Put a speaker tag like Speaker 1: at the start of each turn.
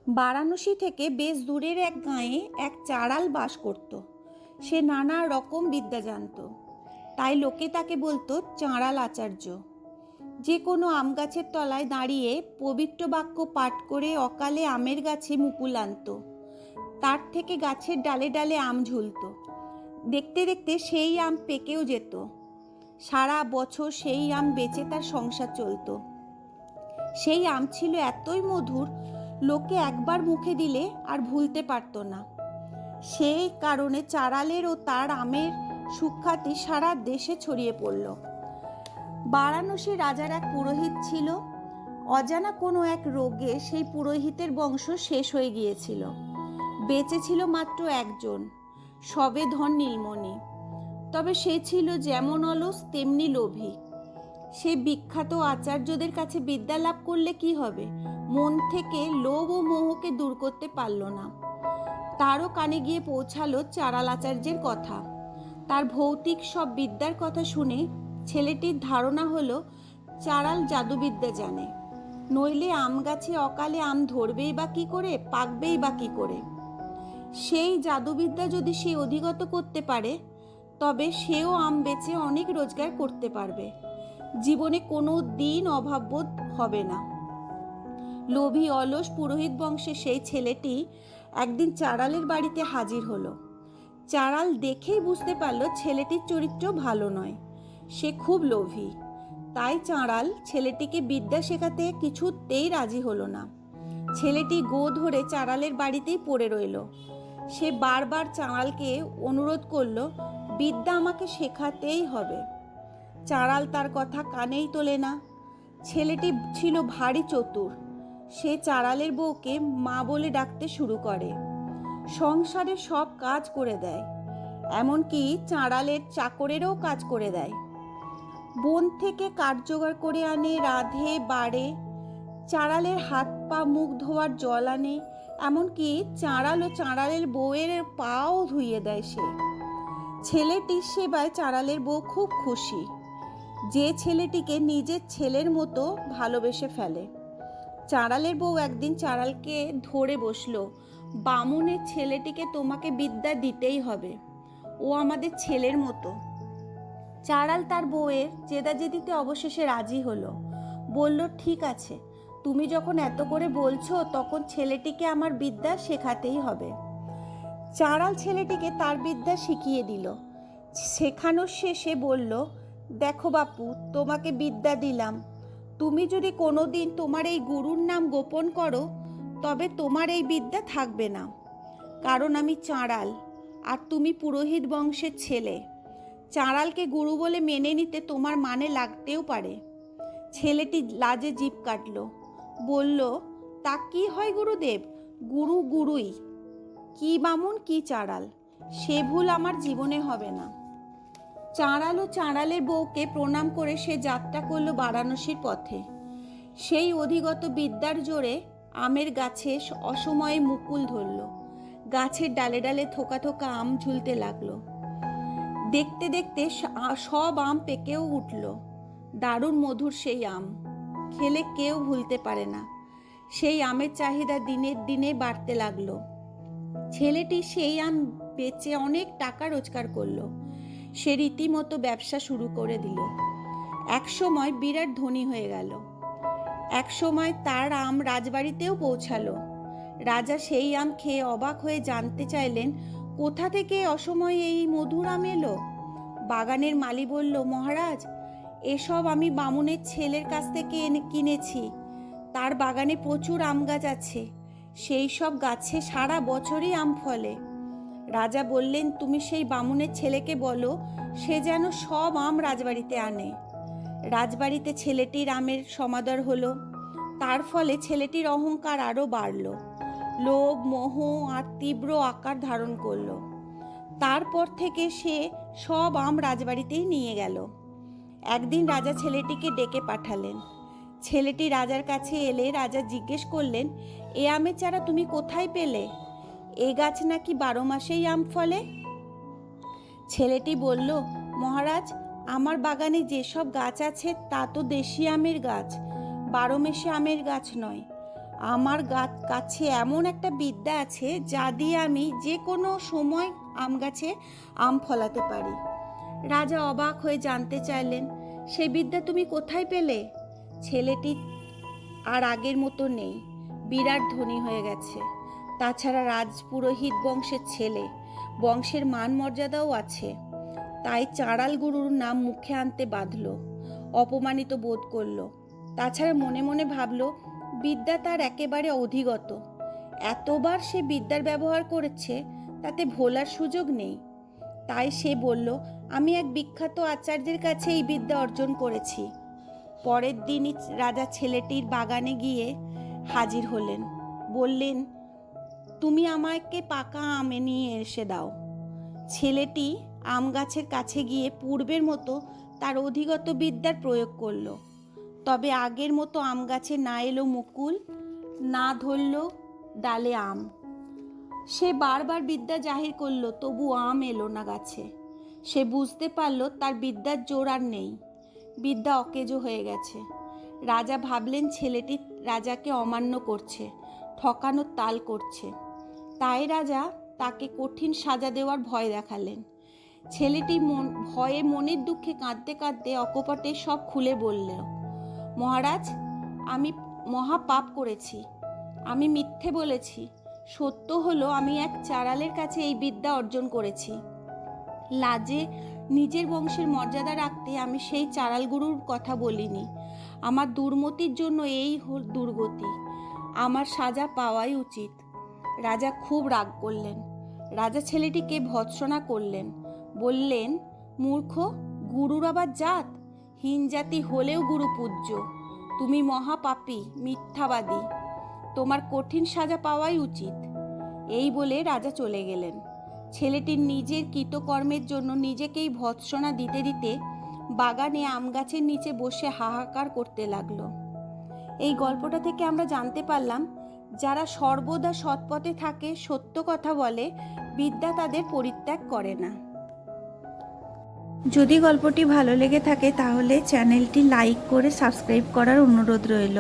Speaker 1: বারাণসী থেকে বেশ দূরের এক গাঁয়ে এক চাড়াল বাস করত। সে নানা রকম বিদ্যা জানত, তাই লোকে তাকে বলতো চাঁড়াল আচার্য। যে কোনো আম গাছের তলায় দাঁড়িয়ে পবিত্র বাক্য পাঠ করে অকালে আমের গাছে মুকুল আনত। তার থেকে গাছের ডালে ডালে আম ঝুলত। দেখতে দেখতে সেই আম পেকেও যেত। সারা বছর সেই আম বেচে তার সংসার চলত। সেই আম ছিল এতই মধুর, লোকে একবার মুখে দিলে আর ভুলতে পারত না। সেই কারণে চাড়ালের ও তার আমের সুখ্যাতি সারা দেশে ছড়িয়ে পড়ল। বারাণসী রাজার এক পুরোহিত ছিল। অজানা কোনো এক রোগে সেই পুরোহিতের বংশ শেষ হয়ে গিয়েছিল। বেঁচে ছিল মাত্র একজন, সবেধন নীলমণি। তবে সে ছিল যেমন অলস তেমনি লোভী। সে বিখ্যাত আচার্যদের কাছে বিদ্যা লাভ করলে কি হবে, মন থেকে লোভ ও মোহকে দূর করতে পারল না। তারও কানে গিয়ে পৌঁছালো চাড়াল আচার্যের কথা। তার ভৌতিক সব বিদ্যার কথা শুনে ছেলেটির ধারণা হলো চাড়াল জাদুবিদ্যা জানে, নইলে আম গাছে অকালে আম ধরবেই বা কি করে, পাকবেই বা কি করে। সেই জাদুবিদ্যা যদি সে অধিগত করতে পারে, তবে সেও আম বেচে অনেক রোজগার করতে পারবে। জীবনে কোনো দিন অভাববোধ হবে না। লোভী অলস পুরোহিত বংশের সেই ছেলেটি একদিন চাড়ালের বাড়িতে হাজির হলো। চাড়াল দেখেই বুঝতে পারল ছেলেটির চরিত্র ভালো নয়, সে খুব লোভী। তাই চাড়াল ছেলেটিকে বিদ্যা শেখাতে কিছুতেই রাজি হলো না। ছেলেটি গো ধরে চাড়ালের বাড়িতেই পড়ে রইল। সে বারবার চাড়ালকে অনুরোধ করল, বিদ্যা আমাকে শেখাতেই হবে। চাড়াল তার কথা কানেই তোলে না। ছেলেটি ছিল ভারী চতুর। সে চাড়ালের বউকে মা বলে ডাকতে শুরু করে। সংসারে সব কাজ করে দেয়, এমনকি চাড়ালের চাকরেরও কাজ করে দেয়। বন থেকে কাঠ জোগাড় করে আনে, রাঁধে বাড়ে। চাড়ালের হাত পা মুখ ধোয়ার জল আনে, এমনকি চাড়াল ও চাড়ালের বউয়ের পাও ধুইয়ে দেয় সে। ছেলেটির সেবায় চাড়ালের বউ খুব খুশি, যে ছেলেটিকে নিজের ছেলের মতো ভালোবেসে ফেলে। চাড়ালের বউ একদিন চাড়ালকে ধরে বসলো, বামুনের ছেলেটিকে তোমাকে বিদ্যা দিতেই হবে, ও আমাদের ছেলের মতো। চাড়াল তার বউয়ের জেদাজেদিতে অবশেষে রাজি হলো। বলল, ঠিক আছে, তুমি যখন এত করে বলছো, তখন ছেলেটিকে আমার বিদ্যা শেখাতেই হবে। চাড়াল ছেলেটিকে তার বিদ্যা শিখিয়ে দিল। শেখানোর শেষে বলল, দেখো বাপু, তোমাকে বিদ্যা দিলাম, তুমি যদি কোনোদিন তোমার এই গুরুর নাম গোপন করো, তবে তোমার এই বিদ্যা থাকবে না। কারণ আমি চাড়াল, আর তুমি পুরোহিত বংশের ছেলে। চাড়ালকে গুরু বলে মেনে নিতে তোমার মানে লাগতেও পারে। ছেলেটি লাজে জিভ কাটল, বলল, তা কি হয় গুরুদেব, গুরু গুরুই, কি বামুন কি চাড়াল, সে ভুল আমার জীবনে হবে না। চাড়াল ও চাড়ালের বউকে প্রণাম করে সে যাত্রা করল বারাণসীর পথে। সেই অধিগত বিদ্যার জোরে আমের গাছে অসময়ে মুকুল ধরল। গাছের ডালে ডালে থোকা থোকা আম ঝুলতে লাগলো। দেখতে দেখতে সব আম পেকেও উঠল। দারুণ মধুর সেই আম, খেলে কেউ ভুলতে পারে না। সেই আমের চাহিদা দিনের দিনে বাড়তে লাগলো। ছেলেটি সেই আম বেচে অনেক টাকা রোজগার করলো। সে রীতিমতো ব্যবসা শুরু করে দিল। একসময় বিরাট ধনী হয়ে গেল। একসময় তার আম রাজবাড়িতেও পৌঁছালো। রাজা সেই আম খেয়ে অবাক হয়ে জানতে চাইলেন, কোথা থেকে অসময়ে এই মধুর আম এলো। বাগানের মালি বলল, মহারাজ, এসব আমি বামুনের ছেলের কাছ থেকে কিনেছি। তার বাগানে প্রচুর আম গাছ আছে, সেই সব গাছে সারা বছরই আম ফলে। রাজা বললেন, তুমি সেই বামুনের ছেলেকে বলো, সে যেন সব আম রাজবাড়িতে আনে। রাজবাড়িতে ছেলেটির আমের সমাদর হলো। তার ফলে ছেলেটির অহংকার আরও বাড়ল। লোভ মোহ আর তীব্র আকার ধারণ করল। তারপর থেকে সে সব আম রাজবাড়িতেই নিয়ে গেল। একদিন রাজা ছেলেটিকে ডেকে পাঠালেন। ছেলেটি রাজার কাছে এলে রাজা জিজ্ঞেস করলেন, এ আমের চারা তুমি কোথায় পেলে? এ গাছ নাকি 12 মাসেই আম ফলে? ছেলেটি বলল, মহারাজ, আমার বাগানে যেসব গাছ আছে তা তো দেশি আমের গাছ, 12 মাসে আমের গাছ নয়। আমার কাছে এমন একটা বিদ্যা আছে যা দিয়ে আমি যে কোনো সময় আম গাছে আম ফলাতে পারি। রাজা অবাক হয়ে জানতে চাইলেন, সে বিদ্যা তুমি কোথায় পেলে? ছেলেটি আর আগের মতো নেই, বিরাট ধনী হয়ে গেছে। তাছাড়া রাজপুরোহিত বংশের ছেলে, বংশের মান মর্যাদাও আছে। তাই চাঁড়াল গুরুর নাম মুখে আনতে বাঁধল, অপমানিত বোধ করল। তাছাড়া মনে মনে ভাবল, বিদ্যা তার একেবারে অধিগত। এতবার সে বিদ্যার ব্যবহার করেছে, তাতে ভোলার সুযোগ নেই। তাই সে বলল, আমি এক বিখ্যাত আচার্যের কাছে এই বিদ্যা অর্জন করেছি। পরের দিনই রাজা ছেলেটির বাগানে গিয়ে হাজির হলেন। বললেন, তুমি আমাকে পাকা আম নিয়ে এসে দাও। ছেলেটি আম গাছের কাছে গিয়ে পূর্বের মতো তার অধিগত বিদ্যার প্রয়োগ করল। তবে আগের মতো আম গাছে না এলো মুকুল, না ধরল ডালে আম। সে বারবার বিদ্যা জাহির করলো, তবু আম এলো না গাছে। সে বুঝতে পারল তার বিদ্যার জোর আর নেই, বিদ্যা অকেজো হয়ে গেছে। রাজা ভাবলেন ছেলেটি রাজাকে অমান্য করছে, ঠকানোর তাল করছে। তাই রাজা তাকে কঠিন সাজা দেওয়ার ভয় দেখালেন। ছেলেটি ভয়ে মনের দুঃখে কাঁদতে কাঁদতে অকপটে সব খুলে বলল, মহারাজ, আমি মহা পাপ করেছি, আমি মিথ্যে বলেছি। সত্য হলো আমি এক চাড়ালের কাছে এই বিদ্যা অর্জন করেছি। লাজে নিজের বংশের মর্যাদা রাখতে আমি সেই চাড়াল গুরুর কথা বলিনি। আমার দুর্মতির জন্য এই দুর্গতি, আমার সাজা পাওয়াই উচিত। রাজা খুব রাগ করলেন। রাজা ছেলেটিকে ভৎসনা করলেন, বললেন, মূর্খ, গুরুর আবার জাত? হীন জাতি হলেও গুরু পূজ্য। তুমি মহাপাপী, মিথ্যাবাদী, তোমার কঠিন সাজা পাওয়াই উচিত। এই বলে রাজা চলে গেলেন। ছেলেটির নিজের কৃতকর্মের জন্য নিজেকেই ভৎসনা দিতে দিতে বাগানে আম গাছের নিচে বসে হাহাকার করতে লাগলো। এই গল্পটা থেকে আমরা জানতে পারলাম, যারা সর্বদা সৎপথে থাকে, সত্য কথা বলে, বিদ্যা তাদের পরিত্যাগ করে না। যদি গল্পটি ভালো লেগে থাকে তাহলে চ্যানেলটি লাইক করে সাবস্ক্রাইব করার অনুরোধ রইল।